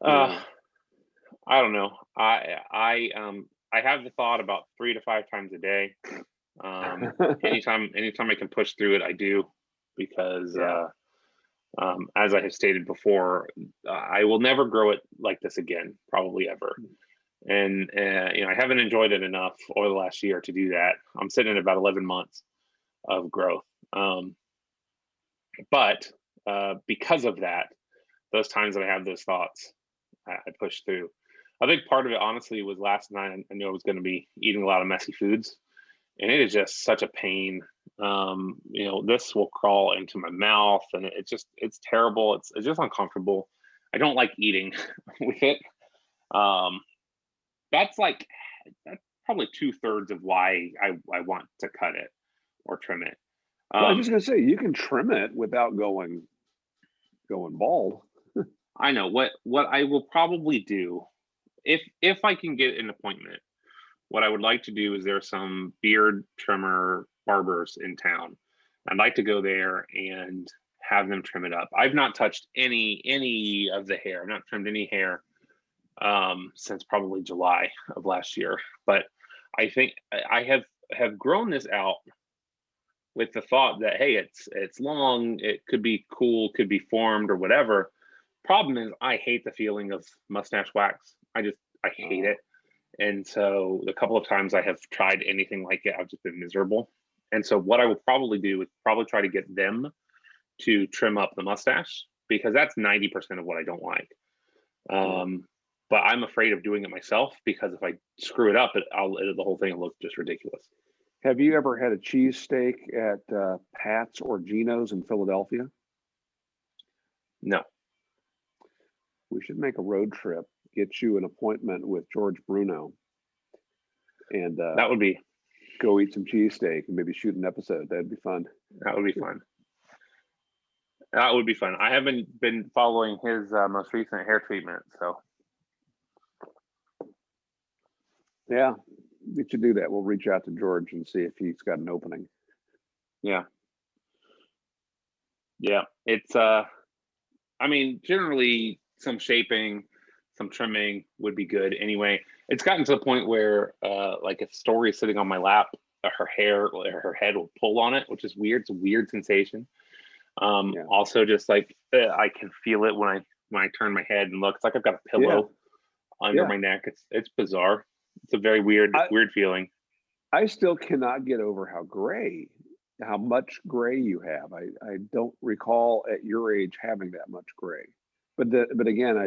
I don't know. I have the thought about 3 to 5 times a day. Anytime I can push through it, I do, because as I have stated before, I will never grow it like this again, probably ever. And I haven't enjoyed it enough over the last year to do that. I'm sitting at about 11 months of growth. But because of that, those times that I have those thoughts, I push through. a big part of it, honestly, was last night. I knew I was going to be eating a lot of messy foods, and it is just such a pain. This will crawl into my mouth, and it's terrible. It's just uncomfortable. I don't like eating with it. That's probably 2/3 of why I want to cut it or trim it. Well, I was just gonna say, you can trim it without going bald. I know what I will probably do if I can get an appointment. What I would like to do is there's some beard trimmer barbers in town. I'd like to go there and have them trim it up. I've not touched any of the hair. I've not trimmed any hair since probably July of last year. But I think I have grown this out with the thought that, hey, it's long, it could be cool, could be formed or whatever. Problem is, I hate the feeling of mustache wax. I hate it. And so the couple of times I have tried anything like it, I've just been miserable. And so what I will probably do is probably try to get them to trim up the mustache, because that's 90% of what I don't like. But I'm afraid of doing it myself, because if I screw it up, the whole thing will look just ridiculous. Have you ever had a cheesesteak at Pat's or Geno's in Philadelphia? No. We should make a road trip, get you an appointment with George Bruno, and that would be go eat some cheesesteak and maybe shoot an episode. That'd be fun. That would be fun. That would be fun. I haven't been following his most recent hair treatment, so yeah, we should do that. We'll reach out to George and see if he's got an opening. Yeah. It's generally some shaping, some trimming would be good anyway. It's gotten to the point where if Story is sitting on my lap, her head will pull on it, which is weird. It's a weird sensation. Also, just I can feel it when I turn my head and look. It's like I've got a pillow under my neck. It's bizarre. It's a very weird feeling. I still cannot get over how much gray you have. I don't recall at your age having that much gray. But again,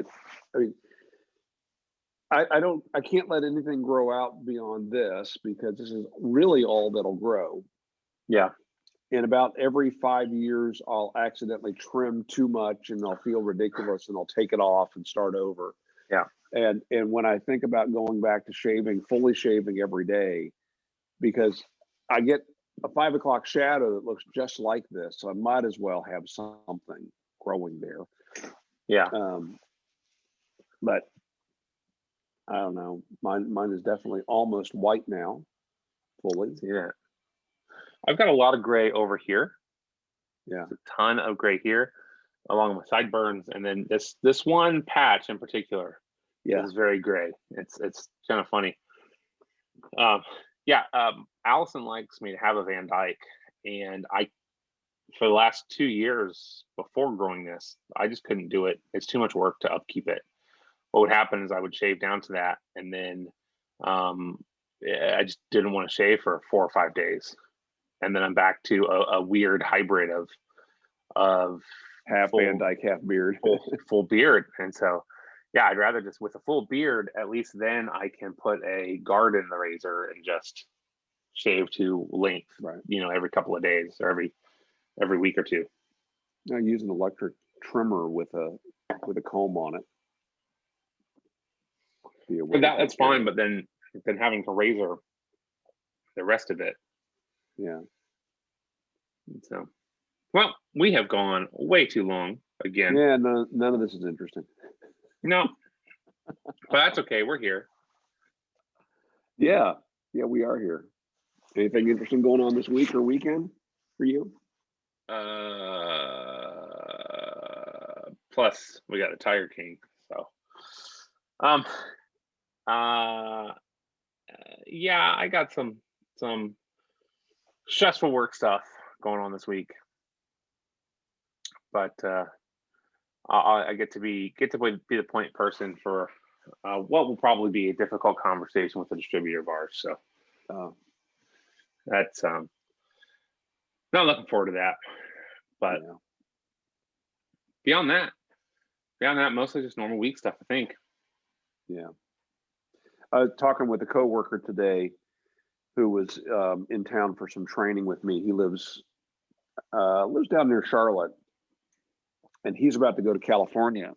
I can't let anything grow out beyond this, because this is really all that'll grow. Yeah. And about every 5 years, I'll accidentally trim too much and I'll feel ridiculous and I'll take it off and start over. Yeah. And when I think about going back to fully shaving every day, because I get a 5 o'clock shadow that looks just like this, so I might as well have something growing there. Yeah. But I don't know. Mine is definitely almost white now, fully. Yeah. I've got a lot of gray over here. Yeah. There's a ton of gray here along my sideburns, and then this one patch in particular is very gray. It's kind of funny. Allison likes me to have a Van Dyke, and for the last 2 years before growing this, I just couldn't do it. It's too much work to upkeep it. What would happen is I would shave down to that, and then I just didn't want to shave for 4 or 5 days, and then I'm back to a weird hybrid of half Van Dyke, half beard, full beard. And so, yeah, I'd rather just with a full beard. At least then I can put a guard in the razor and just shave to length, right? Every couple of days or every week or two. I use an electric trimmer with a comb on it. That's fine, but then having to razor the rest of it. Yeah. So, well, we have gone way too long again. Yeah, none of this is interesting. No, but that's okay. We're here. Yeah, we are here. Anything interesting going on this week or weekend for you? Plus, we got a Tiger King. So, yeah, I got some stressful work stuff going on this week, but I get to be the point person for what will probably be a difficult conversation with a distributor of ours. So that's not looking forward to that. But beyond that, mostly just normal week stuff, I think. Yeah. I was talking with a coworker today who was in town for some training with me. He lives down near Charlotte, and he's about to go to California.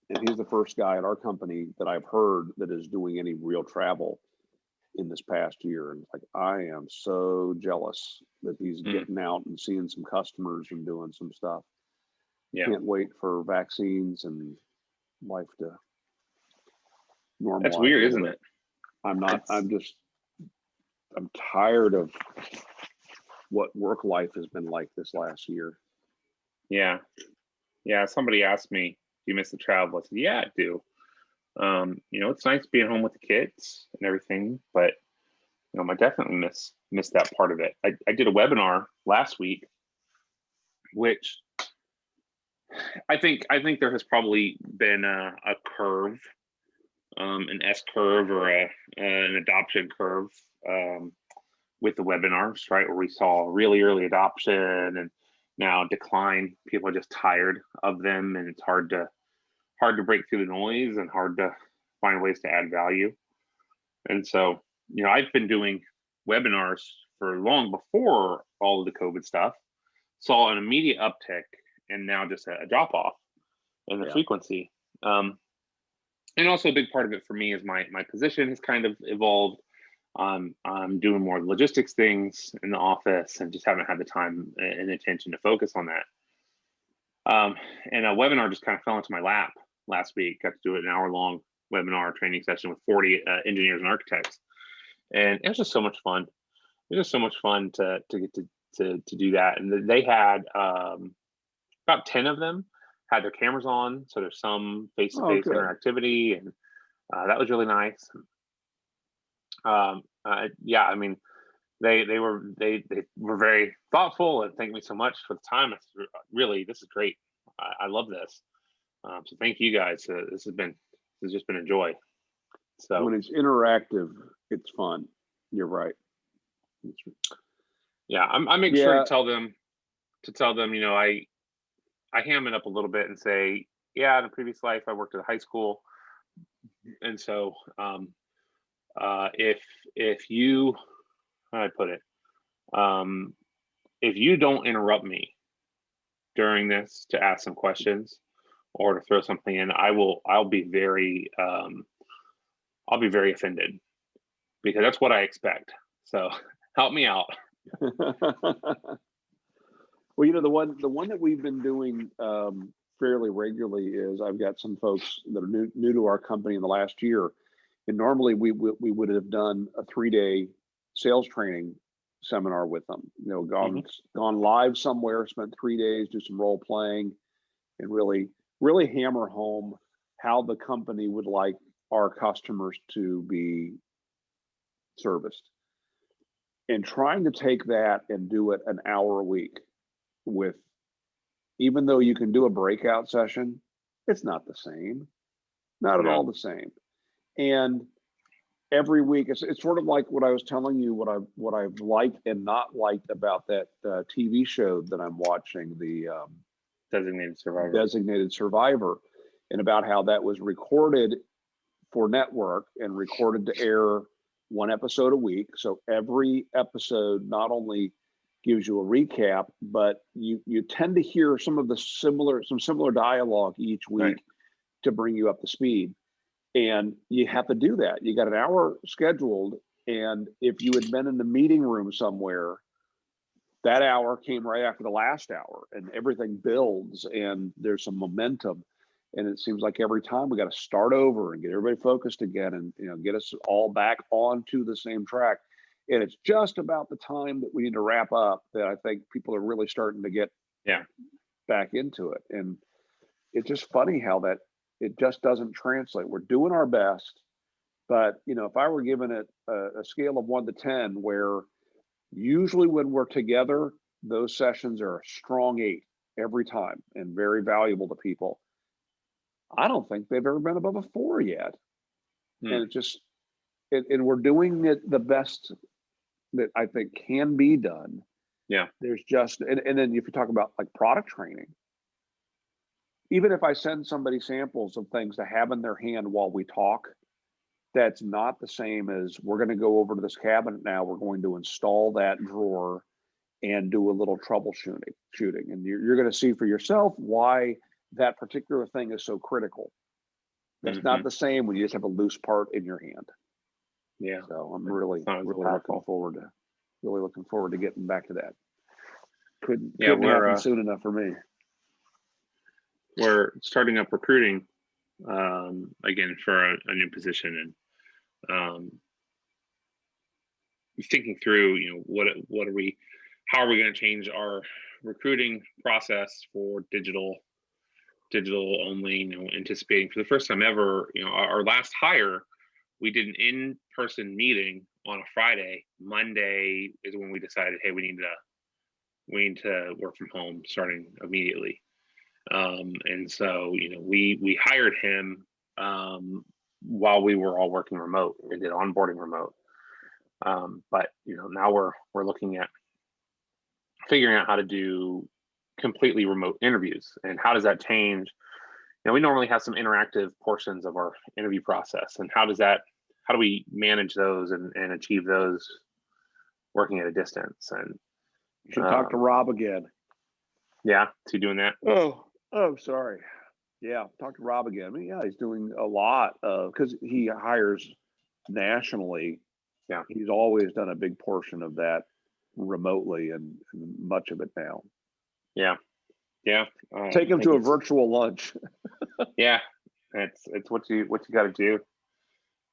And he's the first guy at our company that I've heard that is doing any real travel in this past year. And it's like, I am so jealous that he's getting out and seeing some customers and doing some stuff. Yeah. Can't wait for vaccines and life to normalize. That's weird, isn't it? I'm tired of what work life has been like this last year. Yeah. Somebody asked me, do you miss the travel? I said, yeah, I do. It's nice being home with the kids and everything, but I definitely miss that part of it. I did a webinar last week, which I think there has probably been a curve, an S curve or an adoption curve with the webinars, right? Where we saw really early adoption and now decline. People are just tired of them, and it's hard to break through the noise and hard to find ways to add value. And so, I've been doing webinars for long before all of the COVID stuff, saw an immediate uptick and now just a drop off in the frequency. And also a big part of it for me is my position has kind of evolved. I'm doing more logistics things in the office and just haven't had the time and attention to focus on that. And a webinar just kind of fell into my lap last week. Got to do an hour-long webinar training session with 40 engineers and architects, and it was just so much fun. It was just so much fun to get to do that. And they had about 10 of them had their cameras on, so there's some face-to-face interactivity, and that was really nice. I mean, they were very thoughtful and thanked me so much for the time. It's really, this is great. I love this. So thank you guys. This has just been a joy. So when it's interactive, it's fun. You're right. Yeah, I make sure to tell them, I ham it up a little bit and say, yeah, in a previous life, I worked at a high school. And so if you, how do I put it? If you don't interrupt me during this to ask some questions or to throw something in, I'll be very offended, because that's what I expect. So help me out. Well, the one that we've been doing fairly regularly is I've got some folks that are new to our company in the last year, and normally we would have done a 3-day sales training seminar with them. Gone live somewhere, spent 3 days, do some role playing, and really hammer home how the company would like our customers to be serviced, and trying to take that and do it an hour a week. With, even though you can do a breakout session, it's not the same, not at all the same. And every week, it's sort of like what I was telling you, what I've liked and not liked about that TV show that I'm watching, the Designated Survivor, and about how that was recorded for network and recorded to air 1 episode a week. So every episode not only gives you a recap, but you tend to hear some similar dialogue each week to bring you up to speed. And you have to do that. You got an hour scheduled, and if you had been in the meeting room somewhere, that hour came right after the last hour, and everything builds and there's some momentum. And it seems like every time we got to start over and get everybody focused again, and get us all back onto the same track. And it's just about the time that we need to wrap up that I think people are really starting to get back into it. And it's just funny how that it just doesn't translate. We're doing our best, but if I were given it a scale of 1 to 10, where usually when we're together, those sessions are a strong 8 every time and very valuable to people. I don't think they've ever been above a 4 yet. And it just, and we're doing it the best that I think can be done. Yeah. There's just, and then if you talk about like product training, even if I send somebody samples of things to have in their hand while we talk, that's not the same as we're going to go over to this cabinet now. We're going to install that drawer and do a little troubleshooting. And you're going to see for yourself why that particular thing is so critical. That's not the same when you just have a loose part in your hand. Yeah. So I'm really looking forward to getting back to that. Couldn't happen soon enough for me. We're starting up recruiting again for a new position, and thinking through, how are we going to change our recruiting process for digital only, anticipating for the first time ever, our last hire, we did an in-person meeting on a Friday. Monday is when we decided, hey, we need to work from home starting immediately. And so, we hired him while we were all working remote. We did onboarding remote. But now we're looking at figuring out how to do completely remote interviews, and how does that change? We normally have some interactive portions of our interview process, and how do we manage those and achieve those working at a distance? And you should talk to Rob again. Yeah, is he doing that? Oh, sorry. Yeah, talk to Rob again. I mean, yeah, he's doing a lot because he hires nationally. Yeah, he's always done a big portion of that remotely, and much of it now. Yeah. Take him to a virtual lunch. Yeah, it's what you got to do.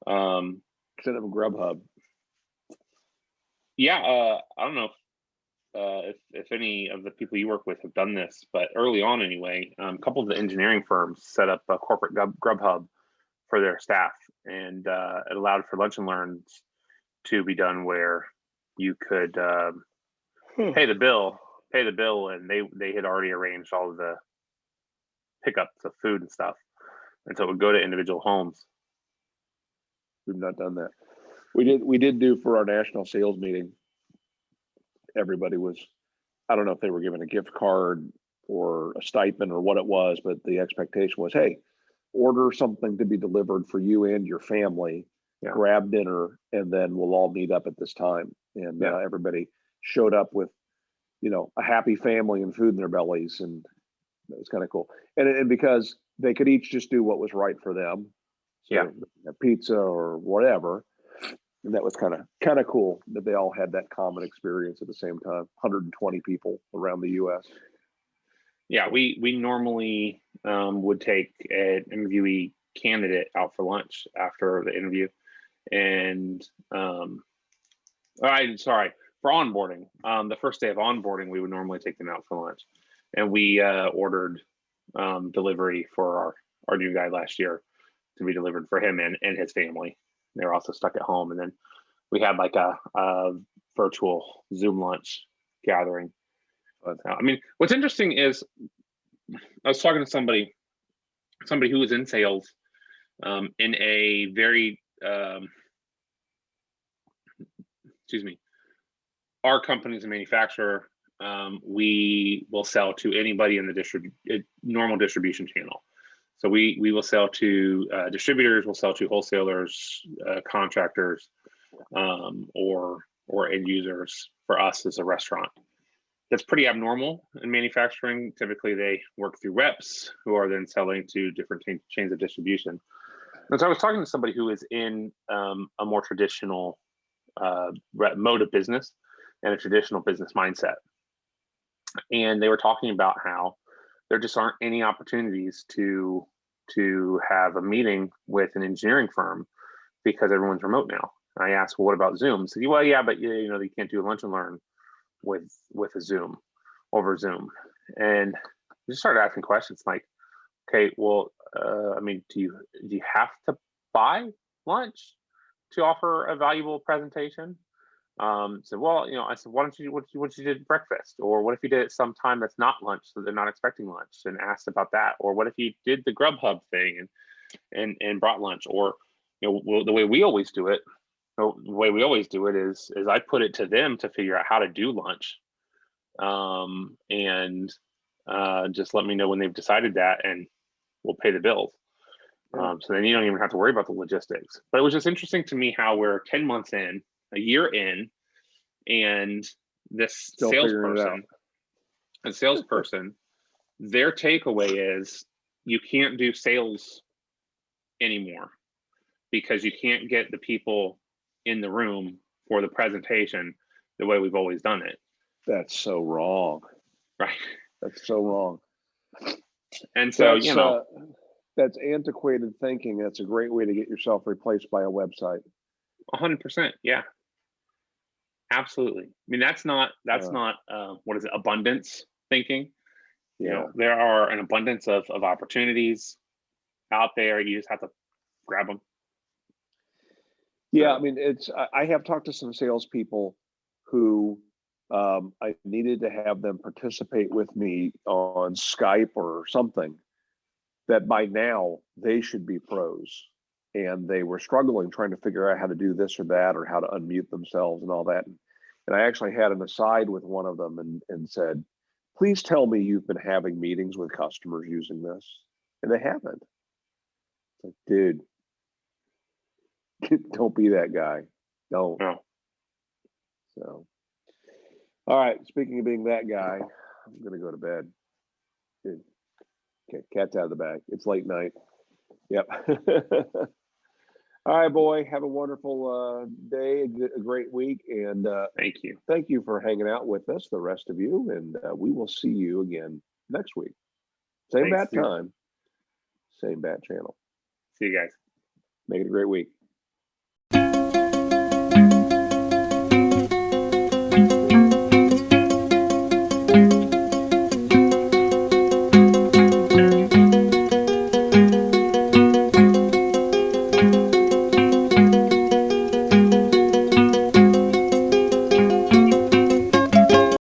Send him a Grubhub. Yeah, I don't know if any of the people you work with have done this, but early on anyway, a couple of the engineering firms set up a corporate Grubhub for their staff, and it allowed for lunch and learns to be done where you could pay the bill, and they had already arranged all of the pickups of food and stuff, and so it would go to individual homes. We've not done that. We did do for our national sales meeting. Everybody was, I don't know if they were given a gift card or a stipend or what it was, but the expectation was, hey, order something to be delivered for you and your family. Yeah. Grab dinner, and then we'll all meet up at this time. And everybody showed up with, a happy family and food in their bellies, and it was kind of cool. And because they could each just do what was right for them, so pizza or whatever, and that was kind of cool that they all had that common experience at the same time. 120 people around the U.S. Yeah, we normally would take an interviewee candidate out for lunch after the interview, and for onboarding. The first day of onboarding, we would normally take them out for lunch, and we ordered delivery for our new guy last year to be delivered for him and his family. They were also stuck at home, and then we had like a virtual Zoom lunch gathering. But I mean, what's interesting is I was talking to somebody who was in sales in a very our company's a manufacturer. We will sell to anybody in the normal distribution channel. So we will sell to distributors, we'll sell to wholesalers, contractors, or end users. For us as a restaurant, that's pretty abnormal in manufacturing. Typically, they work through reps who are then selling to different chains of distribution. And so I was talking to somebody who is in a more traditional mode of business and a traditional business mindset. And they were talking about how there just aren't any opportunities to have a meeting with an engineering firm because everyone's remote now. And I asked, well, what about Zoom? He said, well, yeah, but you can't do a lunch and learn with a Zoom over Zoom. And we just started asking questions like, okay, well, I mean, do you have to buy lunch to offer a valuable presentation? So, well, I said, why don't you, what you did breakfast? Or what if you did it sometime that's not lunch, so they're not expecting lunch, and asked about that? Or what if you did the Grubhub thing and brought lunch? Or, the way we always do it, is I put it to them to figure out how to do lunch. And just let me know when they've decided that, and we'll pay the bills. So then you don't even have to worry about the logistics. But it was just interesting to me how we're 10 months in, a year in, and this Still salesperson, their takeaway is you can't do sales anymore because you can't get the people in the room for the presentation the way we've always done it. That's so wrong. Right. That's so wrong. And so, that's antiquated thinking. That's a great way to get yourself replaced by a website. 100%. Yeah. Absolutely. I mean, that's not what is it? Abundance thinking. Yeah. There are an abundance of opportunities out there. You just have to grab them. Yeah. I mean, I have talked to some salespeople who I needed to have them participate with me on Skype or something, that by now they should be pros, and they were struggling trying to figure out how to do this or that, or how to unmute themselves and all that. And I actually had an aside with one of them and said, please tell me you've been having meetings with customers using this. And they haven't. It's like, dude, don't be that guy. Don't. No. So, all right. Speaking of being that guy, I'm going to go to bed. Dude, cat's out of the bag. It's late night. Yep. All right, boy. Have a wonderful day, a great week, and thank you. Thank you for hanging out with us, the rest of you, and we will see you again next week. Same bat time, same bat channel. See you guys. Make it a great week.